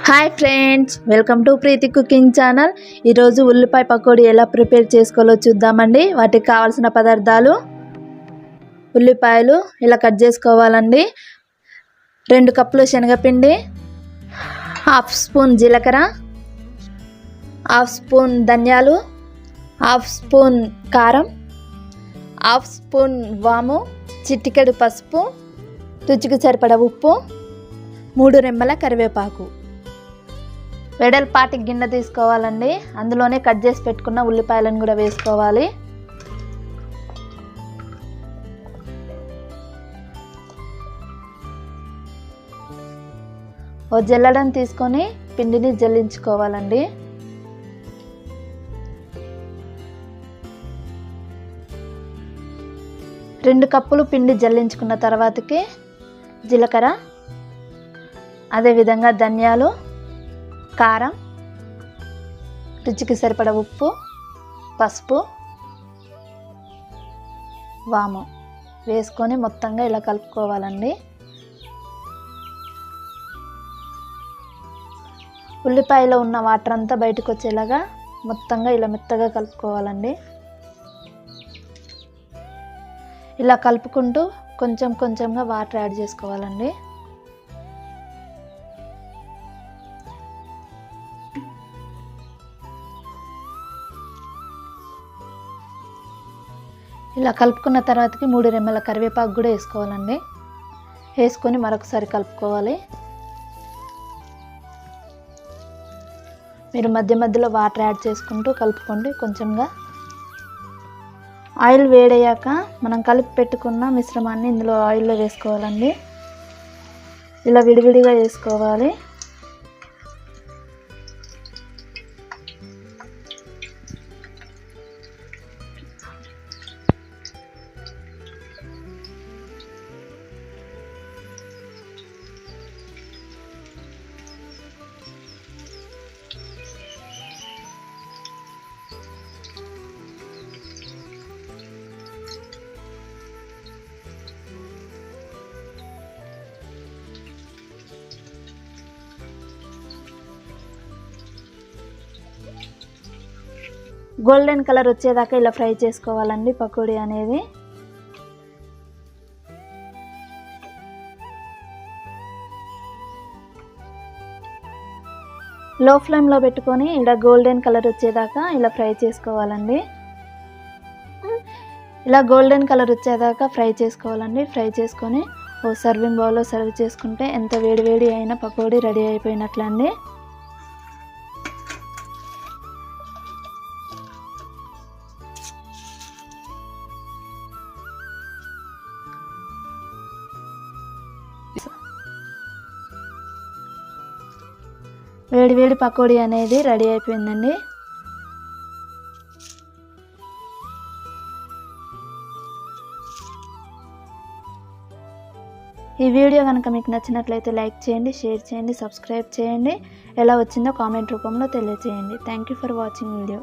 Hi friends, welcome to Preethi cooking channel. ఈరోజు ఉల్లిపాయ పకోడీ ఎలా ప్రిపేర్ చేసుకోవాలో చూద్దామండి. వాటికి కావాల్సిన పదార్థాలు: ఉల్లిపాయలు ఇలా కట్ చేసుకోవాలండి, 2 కప్పులు శనగపిండి, 1/2 స్పూన్ జీలకర్ర, 1/2 స్పూన్ ధనియాలు, 1/2 స్పూన్ కారం, 1/2 స్పూన్ వాము, చిటికెడు పసుపు, రుచికి సరిపడా ఉప్పు, 3 రెమ్మల కరివేపాకు. వెడల్పాటి గిన్నె తీసుకోవాలండి, అందులోనే కట్ చేసి పెట్టుకున్న ఉల్లిపాయలను కూడా వేసుకోవాలి. ఓ జల్లెడను తీసుకొని పిండిని జల్లించుకోవాలండి. రెండు కప్పులు పిండి జల్లించుకున్న తర్వాతకి జీలకర్ర, అదేవిధంగా ధనియాలు, కారం, రుచికి సరిపడ ఉప్పు, పసుపు, వాము వేసుకొని మొత్తంగా ఇలా కలుపుకోవాలండి. ఉల్లిపాయలో ఉన్న వాటర్ అంతా బయటకు వచ్చేలాగా మొత్తంగా ఇలా మెత్తగా కలుపుకోవాలండి. ఇలా కలుపుకుంటూ కొంచెం కొంచెంగా వాటర్ యాడ్ చేసుకోవాలండి. ఇలా కలుపుకున్న తర్వాతకి 3 రెమ్మల కరివేపాకు కూడా వేసుకోవాలండి. వేసుకొని మరొకసారి కలుపుకోవాలి. మీరు మధ్య మధ్యలో వాటర్ యాడ్ చేసుకుంటూ కలుపుకోండి. కొంచెంగా ఆయిల్ వేడయ్యాక మనం కలిపి పెట్టుకున్న మిశ్రమాన్ని ఇందులో ఆయిల్లో వేసుకోవాలండి. ఇలా విడివిడిగా వేసుకోవాలి. గోల్డెన్ కలర్ వచ్చేదాకా ఇలా ఫ్రై చేసుకోవాలండి పకోడీ అనేది. లో ఫ్లేమ్లో పెట్టుకొని ఇలా గోల్డెన్ కలర్ వచ్చేదాకా ఇలా ఫ్రై చేసుకోవాలండి. ఇలా గోల్డెన్ కలర్ వచ్చేదాకా ఫ్రై చేసుకోవాలండి. ఫ్రై చేసుకొని ఓ సర్వింగ్ బౌల్లో సర్వ్ చేసుకుంటే ఎంత వేడివేడి అయిన పకోడీ రెడీ అయిపోయినట్లండి. వేడి వేడి పకోడీ అనేది రెడీ అయిపోయిందండి. ఈ వీడియో కనుక మీకు నచ్చినట్లయితే లైక్ చేయండి, షేర్ చేయండి, సబ్స్క్రైబ్ చేయండి. ఎలా వచ్చిందో కామెంట్ రూపంలో తెలియజేయండి. Thank you for watching video.